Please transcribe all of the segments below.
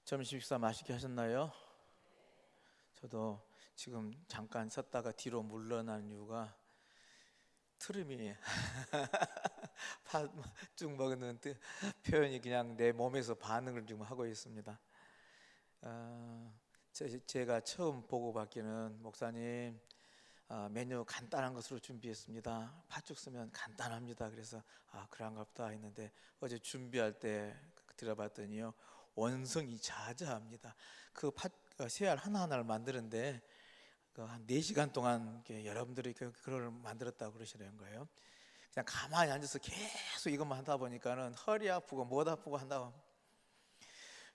점심 식사 맛있게 하셨나요? 저도 지금 잠깐 섰다가 뒤로 물러난 이유가 트름이 팥죽 먹는 표현이 그냥 내 몸에서 반응을 좀 하고 있습니다. 제가 처음 보고받기는 목사님, 메뉴 간단한 것으로 준비했습니다. 팥죽 쓰면 간단합니다. 그래서 그런가 보다 했는데 어제 준비할 때 들어봤더니요, 원성이 자자합니다. 그 새알 하나하나를 만드는데 한 4시간 동안 여러분들이 그걸 만들었다고 그러시는 거예요. 그냥 가만히 앉아서 계속 이것만 하다 보니까는 허리 아프고 못 아프고 한다고.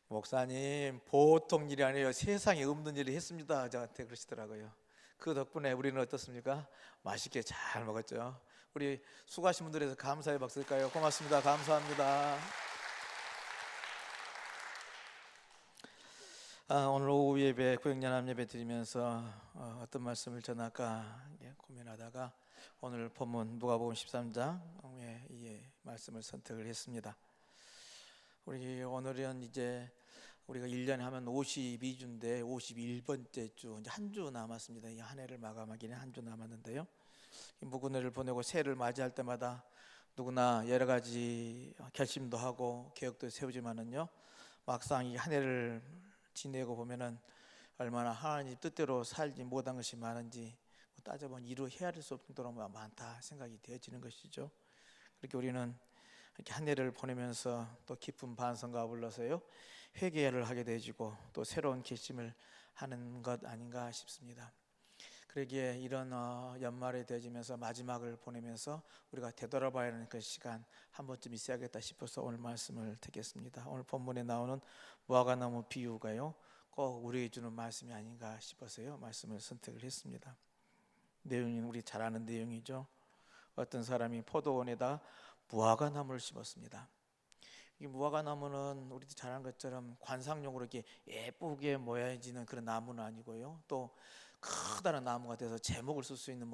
목사님, 보통 일이 아니에요. 세상에 없는 일을 했습니다. 저한테 그러시더라고요. 그 덕분에 우리는 어떻습니까? 맛있게 잘 먹었죠. 우리 수고하신 분들에서 감사의 박수일까요? 고맙습니다. 감사합니다. 오늘 오후 예배, 구역연합 예배 드리면서 어떤 말씀을 전할까 고민하다가 오늘 본문 누가복음 13장의 이 말씀을 선택을 했습니다. 오늘은 이제 우리가 1년에 하면 52주인데 51번째 주, 이제 한 주 남았습니다. 이 한 해를 마감하기는 한 주 남았는데요. 이 묵은 해를 보내고 새해를 맞이할 때마다 누구나 여러 가지 결심도 하고 계획도 세우지만은요, 막상 이 한 해를 지내고 보면은 얼마나 하나님 뜻대로 살지 못한 것이 많은지 따져보면 이루 헤아릴 수 없을 정도로 많다 생각이 되어지는 것이죠. 그렇게 우리는 이렇게 한 해를 보내면서 또 깊은 반성과 불러서요, 회개를 하게 되어지고 또 새로운 결심을 하는 것 아닌가 싶습니다. 그러기에 이런 연말에 되어지면서 마지막을 보내면서 우리가 되돌아봐야 하는 그 시간 한 번쯤 있어야겠다 싶어서 오늘 말씀을 듣겠습니다. 오늘 본문에 나오는 무화과나무 비유가요, 꼭 우리에게 주는 말씀이 아닌가 싶어서요, 말씀을 선택을 했습니다. 내용은 우리 잘 아는 내용이죠. 어떤 사람이 포도원에다 무화과나무를 심었습니다. 이 무화과나무는 우리도 잘 아는 것처럼 관상용으로 이렇게 예쁘게 모여지는 그런 나무는 아니고요, 또 커다란 나무가 돼서 제목을 쓸 수 있는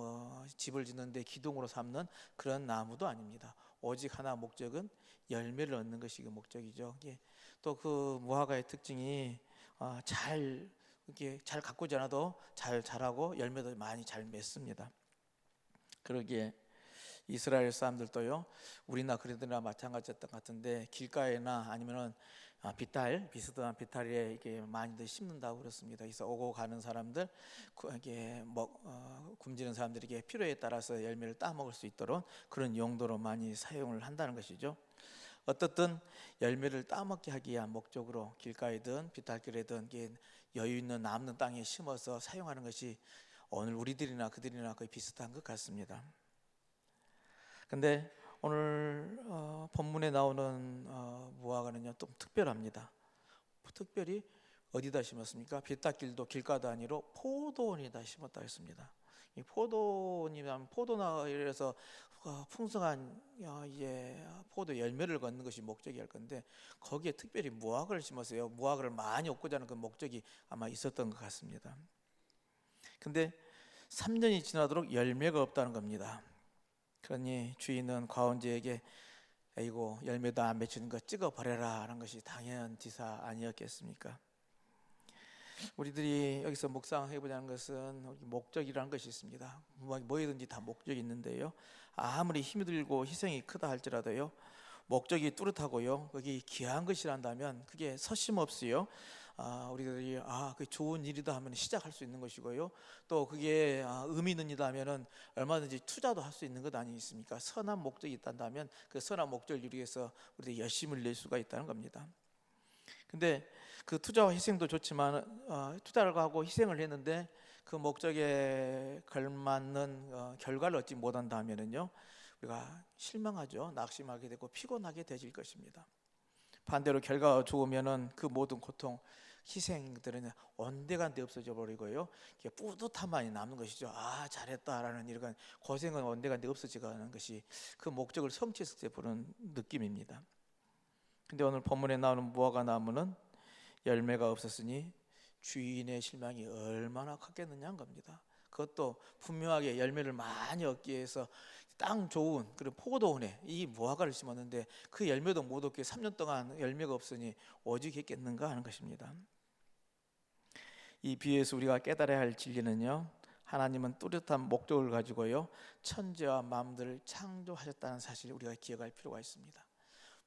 집을 짓는데 기둥으로 삼는 그런 나무도 아닙니다. 오직 하나 목적은 열매를 얻는 것이 그 목적이죠. 또 그 무화과의 특징이 이렇게 잘 가꾸지 않아도 잘 자라고 열매도 많이 잘 맺습니다. 그러기에 이스라엘 사람들도요, 우리나 그들이나 마찬가지였던 것 같은데 길가에나 아니면은 비슷한 비탈에 이게 많이들 심는다고 그렇습니다. 그래서 오고 가는 사람들, 이게 굶지는 사람들에게 필요에 따라서 열매를 따 먹을 수 있도록 그런 용도로 많이 사용을 한다는 것이죠. 어떻든 열매를 따먹게 하기 위한 목적으로 길가이든 비탈길이든 여유 있는 남는 땅에 심어서 사용하는 것이 오늘 우리들이나 그들이나 거의 비슷한 것 같습니다. 근데 오늘 본문에 나오는 무화과는요, 좀 특별합니다. 특별히 어디다 심었습니까? 비탈길도 길가도 아니로 포도원에다 심었다 했습니다. 이 포도원이라면 포도나무에서 풍성한 포도 열매를 걷는 것이 목적이할 건데 거기에 특별히 무화과를 심었어요. 무화과를 많이 얻고자 하는 그 목적이 아마 있었던 것 같습니다. 근데 3년이 지나도록 열매가 없다는 겁니다. 그러니 주인은 과원지에게 아이고 열매도 안 맺히는 거 찍어버려라 하는 것이 당연지사 아니었겠습니까? 우리들이 여기서 묵상해보자는 것은 목적이라는 것이 있습니다. 뭐든지 다 목적이 있는데요, 아무리 힘이 들고 희생이 크다 할지라도요, 목적이 뚜렷하고요, 거기 귀한 것이란다면 그게 서심없이요, 우리들이 그 좋은 일이다 하면 시작할 수 있는 것이고요, 또 그게 의미 있는 일이다 하면은 얼마든지 투자도 할 수 있는 것 아니겠습니까? 선한 목적이 있다면 그 선한 목적을 이루기 위해서 우리들이 열심을 낼 수가 있다는 겁니다. 근데 그 투자와 희생도 좋지만 투자를 하고 희생을 했는데 그 목적에 걸맞는 결과를 얻지 못한다면은요, 우리가 실망하죠. 낙심하게 되고 피곤하게 되질 것입니다. 반대로 결과가 좋으면은 그 모든 고통, 희생들은 온데간데 없어져 버리고요, 뿌듯함만이 남는 것이죠. 잘했다라는 이런 고생은 온데간데 없어지는 것이 그 목적을 성취했을 때 보는 느낌입니다. 근데 오늘 본문에 나오는 무화과 나무는 열매가 없었으니 주인의 실망이 얼마나 컸겠느냐는 겁니다. 그것도 분명하게 열매를 많이 얻기 위해서 땅 좋은 그리고 포도원에 이 무화과를 심었는데 그 열매도 못 얻게 3년 동안 열매가 없으니 오직 했겠는가 하는 것입니다. 이 비유에서 우리가 깨달아야 할 진리는요, 하나님은 뚜렷한 목적을 가지고요 천지와 만물을 창조하셨다는 사실을 우리가 기억할 필요가 있습니다.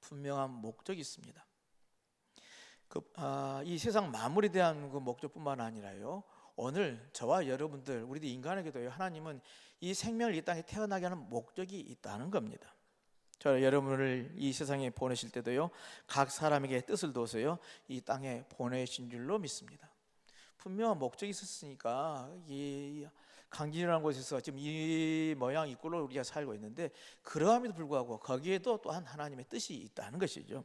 분명한 목적이 있습니다. 이 세상 만물에 대한 그 목적뿐만 아니라요, 오늘 저와 여러분들 우리들 인간에게도요 하나님은 이 생명을 이 땅에 태어나게 하는 목적이 있다는 겁니다. 저 여러분을 이 세상에 보내실 때도요 각 사람에게 뜻을 둬서요 이 땅에 보내신 줄로 믿습니다. 분명한 목적이 있었으니까 이 강진이라는 곳에서 지금 이 모양 이 꼴로 우리가 살고 있는데, 그러함에도 불구하고 거기에도 또한 하나님의 뜻이 있다는 것이죠.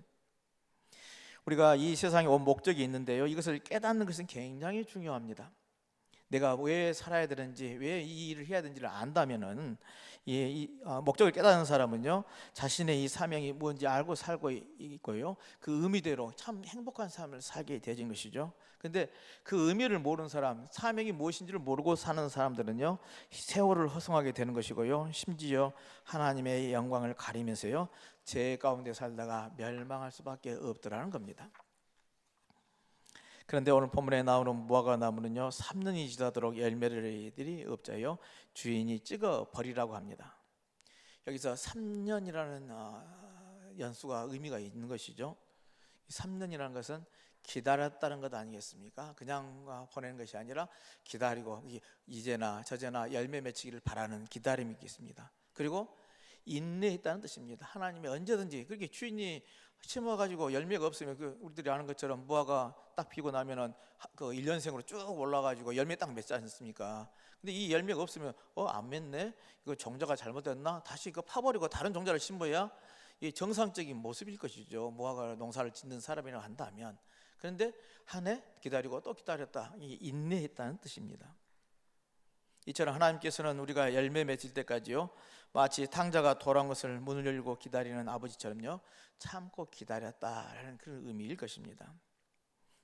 우리가 이 세상에 온 목적이 있는데요, 이것을 깨닫는 것은 굉장히 중요합니다. 내가 왜 살아야 되는지, 왜 이 일을 해야 되는지를 안다면은 목적을 깨닫는 사람은요 자신의 이 사명이 뭔지 알고 살고 있고요 그 의미대로 참 행복한 삶을 살게 되는 것이죠. 근데 그 의미를 모르는 사람, 사명이 무엇인지를 모르고 사는 사람들은요 세월을 허송하게 되는 것이고요 심지어 하나님의 영광을 가리면서요 죄 가운데 살다가 멸망할 수밖에 없더라는 겁니다. 그런데 오늘 본문에 나오는 무화과 나무는요 3년이 지나도록 열매들이 없자요 주인이 찍어 버리라고 합니다. 여기서 3년이라는 연수가 의미가 있는 것이죠. 3년이라는 것은 기다렸다는 것 아니겠습니까? 그냥 보내는 것이 아니라 기다리고 이제나 저제나 열매 맺히기를 바라는 기다림이 있겠습니다. 그리고 인내했다는 뜻입니다. 하나님이 언제든지 그렇게 주인이 심어가지고 열매가 없으면 우리들이 아는 것처럼 무화과 딱 피고 나면은 그 1년생으로 쭉 올라가지고 열매 딱 맺지 않습니까? 근데 이 열매가 없으면 안 맺네? 이거 종자가 잘못됐나? 다시 이거 파버리고 다른 종자를 심어야 이 정상적인 모습일 것이죠. 무화과 농사를 짓는 사람이라고 한다면. 그런데 한 해 기다리고 또 기다렸다. 이 인내했다는 뜻입니다. 이처럼 하나님께서는 우리가 열매 맺을 때까지요 마치 탕자가 돌아온 것을 문을 열고 기다리는 아버지처럼요 참고 기다렸다라는 그런 의미일 것입니다.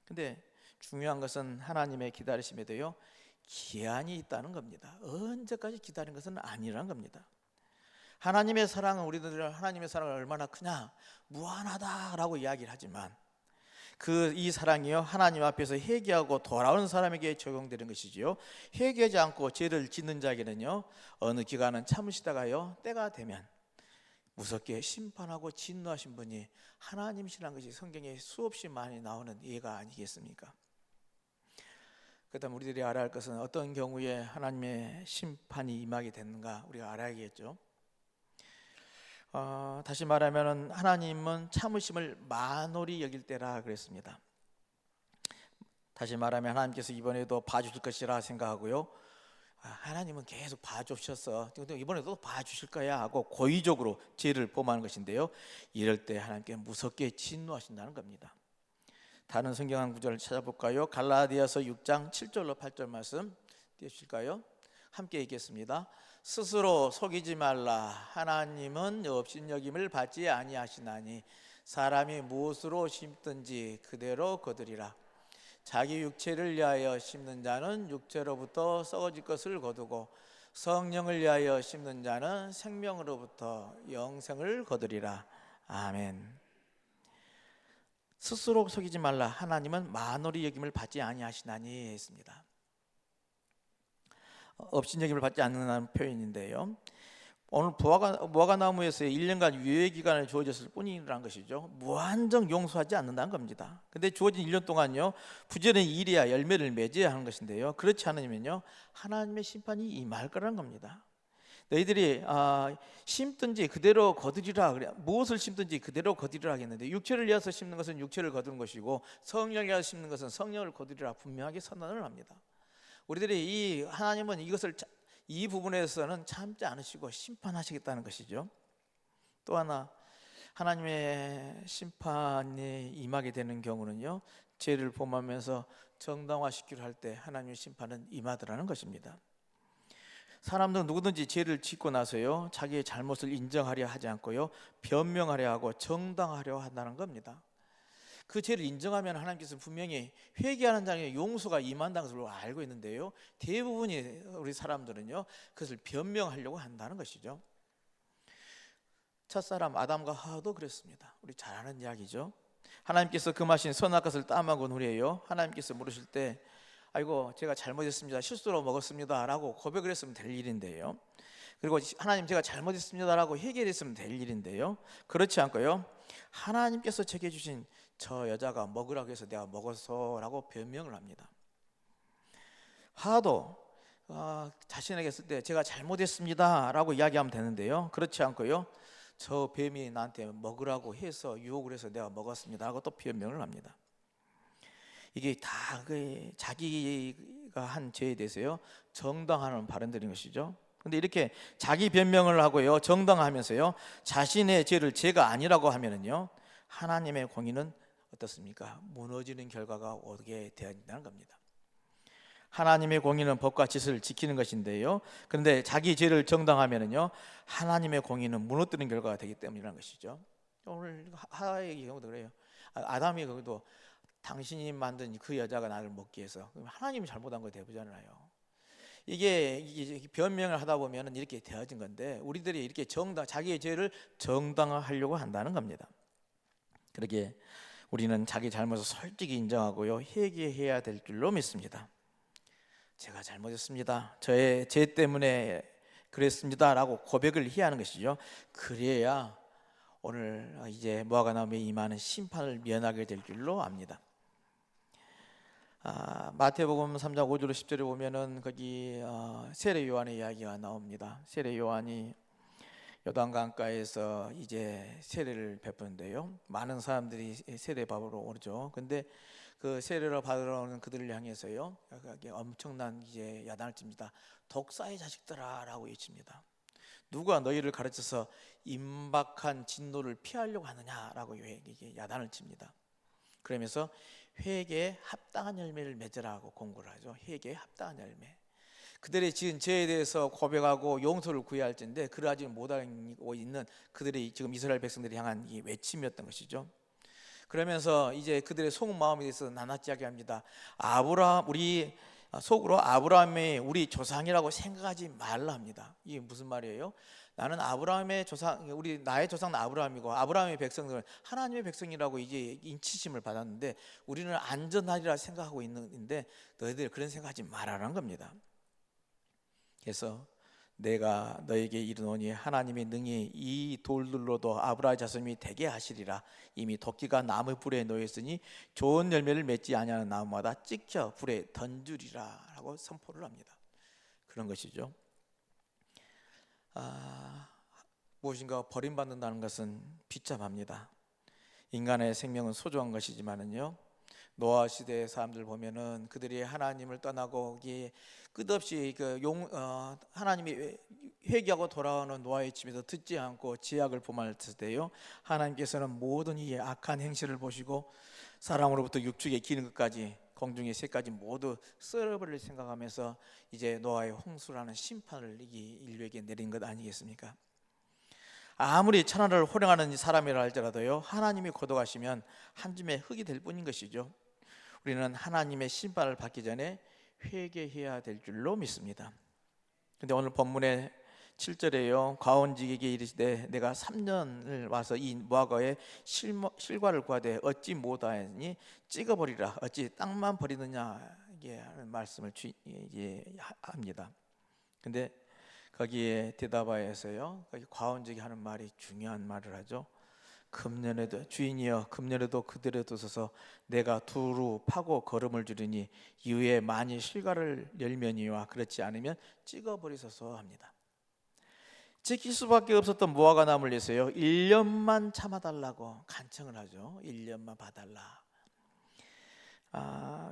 근데 중요한 것은 하나님의 기다리심에도요 기한이 있다는 겁니다. 언제까지 기다린 것은 아니라는 겁니다. 하나님의 사랑은 우리들 하나님의 사랑을 얼마나 크냐, 무한하다라고 이야기를 하지만 이 사랑이요 하나님 앞에서 회개하고 돌아오는 사람에게 적용되는 것이지요 회개하지 않고 죄를 짓는 자에게는요 어느 기간은 참으시다가요 때가 되면 무섭게 심판하고 진노하신 분이 하나님이시라는 것이 성경에 수없이 많이 나오는 예가 아니겠습니까? 그다음 우리들이 알아야 할 것은 어떤 경우에 하나님의 심판이 임하게 되는가 우리가 알아야겠죠. 다시 말하면 하나님은 참으심을 만홀히 여길 때라 그랬습니다. 다시 말하면 하나님께서 이번에도 봐주실 것이라 생각하고요 하나님은 계속 봐주셨어 이번에도 봐주실 거야 하고 고의적으로 죄를 범하는 것인데요 이럴 때 하나님께 무섭게 진노하신다는 겁니다. 다른 성경 한 구절을 찾아볼까요? 갈라디아서 6장 7절로 8절 말씀 띄워주실까요? 함께 읽겠습니다. 스스로 속이지 말라. 하나님은 업신여김을 받지 아니하시나니 사람이 무엇으로 심든지 그대로 거두리라. 자기 육체를 위하여 심는 자는 육체로부터 썩어질 것을 거두고 성령을 위하여 심는 자는 생명으로부터 영생을 거두리라. 아멘. 스스로 속이지 말라. 하나님은 만홀히 여김을 받지 아니하시나니 했습니다. 업신여김을 받지 않는다는 표현인데요 오늘 무화과 나무에서의 1년간 유예 기간을 주어졌을 뿐이라는 것이죠. 무한정 용서하지 않는다는 겁니다. 근데 주어진 1년 동안요 부지런히 일해야 열매를 맺어야 하는 것인데요 그렇지 않으면요 하나님의 심판이 임할 거라는 겁니다. 너희들이 심든지 그대로 거두리라 그래. 무엇을 심든지 그대로 거두리라 하겠는데 육체를 위해서 심는 것은 육체를 거두는 것이고 성령을 위해서 심는 것은 성령을 거두리라 분명하게 선언을 합니다. 우리들이 하나님은 이 부분에서는 참지 않으시고 심판하시겠다는 것이죠. 또 하나 하나님의 심판이 임하게 되는 경우는요 죄를 범하면서 정당화시키려 할 때 하나님의 심판은 임하더라는 것입니다. 사람들은 누구든지 죄를 짓고 나서요 자기의 잘못을 인정하려 하지 않고요 변명하려 하고 정당하려 한다는 겁니다. 그 죄를 인정하면 하나님께서 분명히 회개하는 자에게 용서가 임한다는 것을 알고 있는데요, 대부분이 우리 사람들은요 그것을 변명하려고 한다는 것이죠. 첫사람 아담과 하와도 그랬습니다. 우리 잘 아는 이야기죠. 하나님께서 금하신 선악 것을 따먹은 후에요, 하나님께서 물으실 때 아이고 제가 잘못했습니다, 실수로 먹었습니다 라고 고백을 했으면 될 일인데요, 그리고 하나님 제가 잘못했습니다 라고 회개했으면 될 일인데요, 그렇지 않고요, 하나님께서 제게 주신 저 여자가 먹으라고 해서 내가 먹었어 라고 변명을 합니다. 하도 자신에게 했을 때 제가 잘못했습니다 라고 이야기하면 되는데요, 그렇지 않고요, 저 뱀이 나한테 먹으라고 해서 유혹을 해서 내가 먹었습니다 하고 또 변명을 합니다. 이게 다 자기가 한 죄에 대해서요 정당화하는 발언들인 것이죠. 근데 이렇게 자기 변명을 하고요 정당화하면서요 자신의 죄를 죄가 아니라고 하면은요 하나님의 공의는 어떻습니까? 무너지는 결과가 오게 되어진다는 겁니다. 하나님의 공의는 법과 질서를 지키는 것인데요, 그런데 자기 죄를 정당하면은요 하나님의 공의는 무너뜨리는 결과가 되기 때문이라는 것이죠. 오늘 하와의 경우도 그래요. 아담의 경우도 당신이 만든 그 여자가 나를 먹게 해서, 하나님이 잘못한 거 되보잖아요. 이게 변명을 하다 보면 이렇게 되어진 건데, 우리들이 이렇게 자기의 죄를 정당화하려고 한다는 겁니다. 그러기에 우리는 자기 잘못을 솔직히 인정하고요 회개해야 될 줄로 믿습니다. 제가 잘못했습니다, 저의 죄 때문에 그랬습니다 라고 고백을 해야 하는 것이죠. 그래야 오늘 이제 무화과 나무에 임하는 심판을 면하게 될 줄로 압니다. 마태복음 3장 5절 10절에 보면은 거기 세례 요한의 이야기가 나옵니다. 세례 요한이 요단강가에서 이제 세례를 베푸는데요, 많은 사람들이 세례 받으러 오죠. 근데 그 세례를 받으러 오는 그들을 향해서요 엄청난 이제 야단을 칩니다. 독사의 자식들아라고 외칩니다. 누가 너희를 가르쳐서 임박한 진노를 피하려고 하느냐라고 야단을 칩니다. 그러면서 회개에 합당한 열매를 맺으라고 공고를 하죠. 회개에 합당한 열매. 그들의 지은 죄에 대해서 고백하고 용서를 구해야 할 텐데 그러하지 못하고 있는 그들이 지금 이스라엘 백성들이 향한 이 외침이었던 것이죠. 그러면서 이제 그들의 속마음에 대해서 나눴지 합니다. 우리 속으로 아브라함이 우리 조상이라고 생각하지 말라 합니다. 이게 무슨 말이에요? 나는 아브라함의 조상, 나의 조상은 아브라함이고 아브라함의 백성들은 하나님의 백성이라고 이제 인치심을 받았는데 우리는 안전하리라 생각하고 있는데 너희들 그런 생각하지 말라는 겁니다. 그래서 내가 너에게 이르노니 하나님의 능히 이 돌들로도 아브라함의 자손이 되게 하시리라. 이미 도끼가 나무 불에 놓였으니 좋은 열매를 맺지 아니하는 나무마다 찍혀 불에 던주리라 라고 선포를 합니다. 그런 것이죠. 무엇인가 버림받는다는 것은 비참합니다. 인간의 생명은 소중한 것이지만은요, 노아 시대의 사람들 보면은 그들이 하나님을 떠나고 끝없이 하나님이 회개하고 돌아오는 노아의 집에서 듣지 않고 지약을 범할 때요, 하나님께서는 모든 이 악한 행실을 보시고 사람으로부터 육축에 기는 것까지 공중의 새까지 모두 썰어버릴 생각하면서 이제 노아의 홍수라는 심판을 이 인류에게 내린 것 아니겠습니까? 아무리 천하를 호령하는 사람이라 할지라도요, 하나님이 고독하시면 한 줌의 흙이 될 뿐인 것이죠. 우리는 하나님의 심판을 받기 전에 회개해야 될 줄로 믿습니다. 그런데 오늘 본문의 7절에요 과원직에게 이르시되 내가 3년을 와서 이 무화과의 실과를 구하되 얻지 못하니 찍어버리라. 어찌 땅만 버리느냐, 이게 하는 말씀을 합니다. 근데 거기에 대답하여서요 거기 과원직이 하는 말이 중요한 말을 하죠. 금년에도 주인이여 금년에도 그들에 두소서 내가 두루 파고 거름을 주리니 이후에 많이 실과를 열면이와 그렇지 않으면 찍어버리소서 합니다. 지킬 수밖에 없었던 무화과 나무를 위해서요 1년만 참아달라고 간청을 하죠. 1년만 봐달라.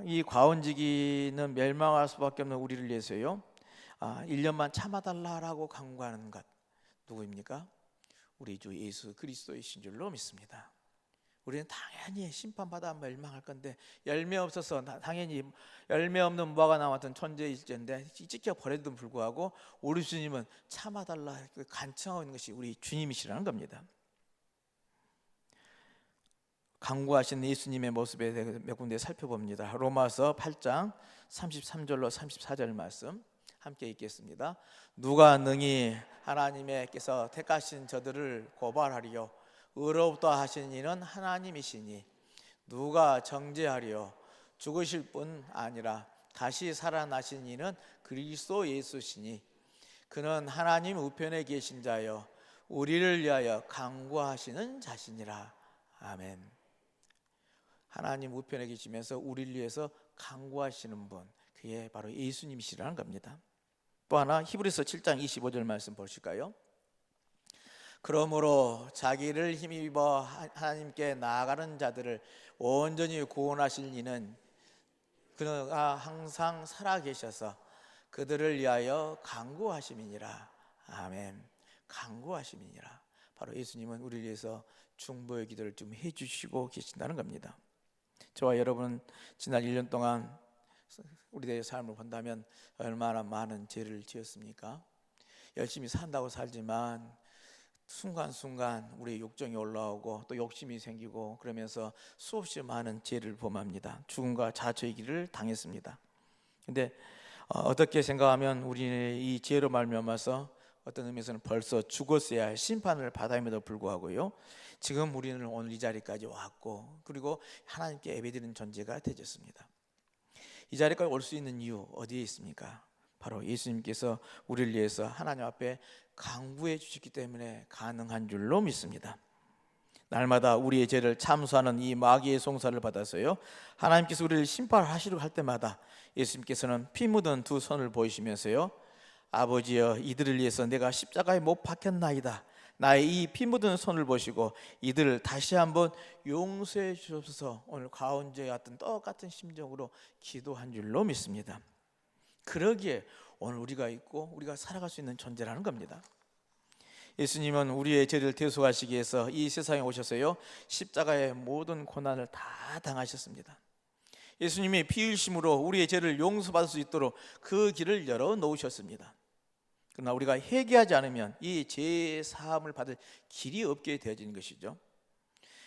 이 과원지기는 멸망할 수밖에 없는 우리를 위해서요 1년만 참아달라고 간구하는 것, 누구입니까? 우리 주 예수 그리스도이신 줄로 믿습니다. 우리는 당연히 심판받아 멸망할 건데 열매 없어서 당연히 열매 없는 무화과 나무 같은 존재일지인데 찍혀 버려도 불구하고 우리 주님은 참아달라 간청하고 있는 것이 우리 주님이시라는 겁니다. 간구하신 예수님의 모습에 대해서 몇 군데 살펴봅니다. 로마서 8장 33절로 34절 말씀 함께 읽겠습니다. 누가 능히 하나님께서 택하신 저들을 고발하리요? 의로부터 하신 이는 하나님이시니 누가 정죄하리요? 죽으실 뿐 아니라 다시 살아나신 이는 그리스도 예수시니 그는 하나님 우편에 계신 자여 우리를 위하여 간구하시는 자시니라. 아멘. 하나님 우편에 계시면서 우리를 위해서 간구하시는 분, 그게 바로 예수님이시라는 겁니다. 또 하나 히브리서 7장 25절 말씀 보실까요? 그러므로 자기를 힘입어 하나님께 나아가는 자들을 온전히 구원하실 이는 그가 항상 살아계셔서 그들을 위하여 간구하심이니라. 아멘. 간구하심이니라. 바로 예수님은 우리를 위해서 중보의 기도를 좀 해주시고 계신다는 겁니다. 저와 여러분 지난 1년 동안 우리들의 삶을 본다면 얼마나 많은 죄를 지었습니까? 열심히 산다고 살지만 순간순간 우리의 욕정이 올라오고 또 욕심이 생기고 그러면서 수없이 많은 죄를 범합니다. 죽음과 자초의 길을 당했습니다. 근데 어떻게 생각하면 우리는 이 죄로 말미암아서 어떤 의미에서는 벌써 죽었어야 할 심판을 받았음에도 불구하고요, 지금 우리는 오늘 이 자리까지 왔고 그리고 하나님께 예배드리는 존재가 되졌습니다. 이 자리까지 올 수 있는 이유 어디에 있습니까? 바로 예수님께서 우리를 위해서 하나님 앞에 간구해 주셨기 때문에 가능한 줄로 믿습니다. 날마다 우리의 죄를 참수하는 이 마귀의 송사를 받아서요, 하나님께서 우리를 심판하시려고 할 때마다 예수님께서는 피 묻은 두 손을 보이시면서요, 아버지여 이들을 위해서 내가 십자가에 못 박혔나이다. 나의 이 피 묻은 손을 보시고 이들을 다시 한번 용서해 주옵소서. 오늘 가운데에 왔던 똑같은 심정으로 기도한 줄로 믿습니다. 그러기에 오늘 우리가 있고 우리가 살아갈 수 있는 존재라는 겁니다. 예수님은 우리의 죄를 대속하시기 위해서 이 세상에 오셔서요, 십자가의 모든 고난을 다 당하셨습니다. 예수님이 피 흘리심으로 우리의 죄를 용서받을 수 있도록 그 길을 열어 놓으셨습니다. 그러나 우리가 회개하지 않으면 이 죄 사함을 받을 길이 없게 되어지는 것이죠.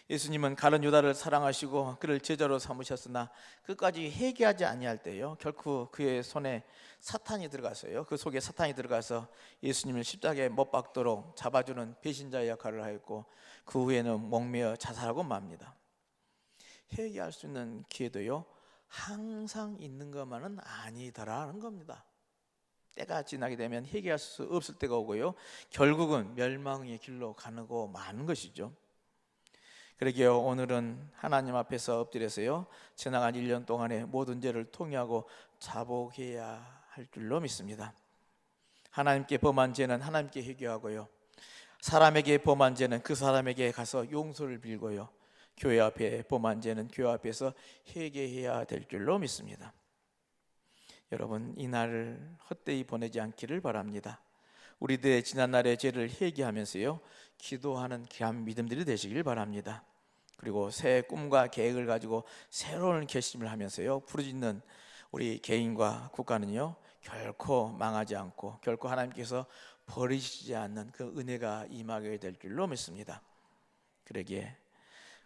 예수님은 가룟 유다를 사랑하시고 그를 제자로 삼으셨으나 끝까지 회개하지 아니할 때요, 결코 그의 손에 사탄이 들어가서요, 그 속에 사탄이 들어가서 예수님을 십자가에 못 박도록 잡아주는 배신자의 역할을 하였고 그 후에는 목매어 자살하고 맙니다. 회개할 수 있는 기회도요, 항상 있는 것만은 아니더라는 겁니다. 때가 지나게 되면 회개할 수 없을 때가 오고요, 결국은 멸망의 길로 가고 마는 것이죠. 그러기에 오늘은 하나님 앞에서 엎드려서요, 지나간 1년 동안의 모든 죄를 통회하고 자복해야 할 줄로 믿습니다. 하나님께 범한 죄는 하나님께 회개하고요, 사람에게 범한 죄는 그 사람에게 가서 용서를 빌고요, 교회 앞에 범한 죄는 교회 앞에서 회개해야 될 줄로 믿습니다. 여러분, 이 날을 헛되이 보내지 않기를 바랍니다. 우리들의 지난날의 죄를 회개하면서요, 기도하는 귀한 믿음들이 되시길 바랍니다. 그리고 새 꿈과 계획을 가지고 새로운 결심을 하면서요, 부르짖는 우리 개인과 국가는요, 결코 망하지 않고 결코 하나님께서 버리시지 않는 그 은혜가 임하게 될 줄로 믿습니다. 그러기에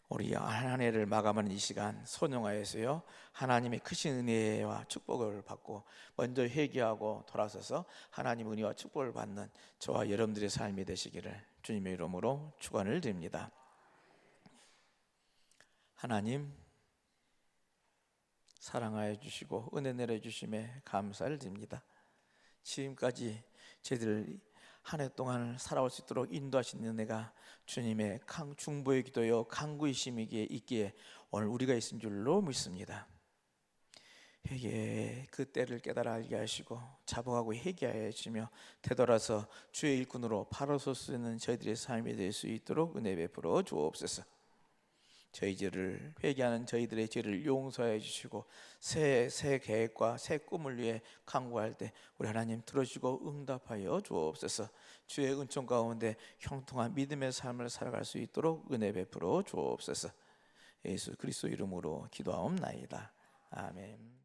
우리 한 해를 마감하는 이 시간 소명하여서요, 하나님의 크신 은혜와 축복을 받고 먼저 회개하고 돌아서서 하나님 은혜와 축복을 받는 저와 여러분들의 삶이 되시기를 주님의 이름으로 축원을 드립니다. 하나님, 사랑하여 주시고 은혜 내려주심에 감사를 드립니다. 지금까지 저희들 한 해 동안 살아올 수 있도록 인도하신 은혜가 주님의 중보의 기도요 간구이심이 있기에 오늘 우리가 있은 줄로 믿습니다. 회개의 그 때를 깨달아 알게 하시고 자복하고 회개하여 주시며 되돌아서 주의 일꾼으로 바로 설 수 있는 저희들의 삶이 될 수 있도록 은혜 베풀어 주옵소서. 저희 죄를 회개하는 저희들의 죄를 용서해 주시고 새 계획과 새 꿈을 위해 간구할 때 우리 하나님 들어주시고 응답하여 주옵소서. 주의 은총 가운데 형통한 믿음의 삶을 살아갈 수 있도록 은혜 베풀어 주옵소서. 예수 그리스도 이름으로 기도하옵나이다. 아멘.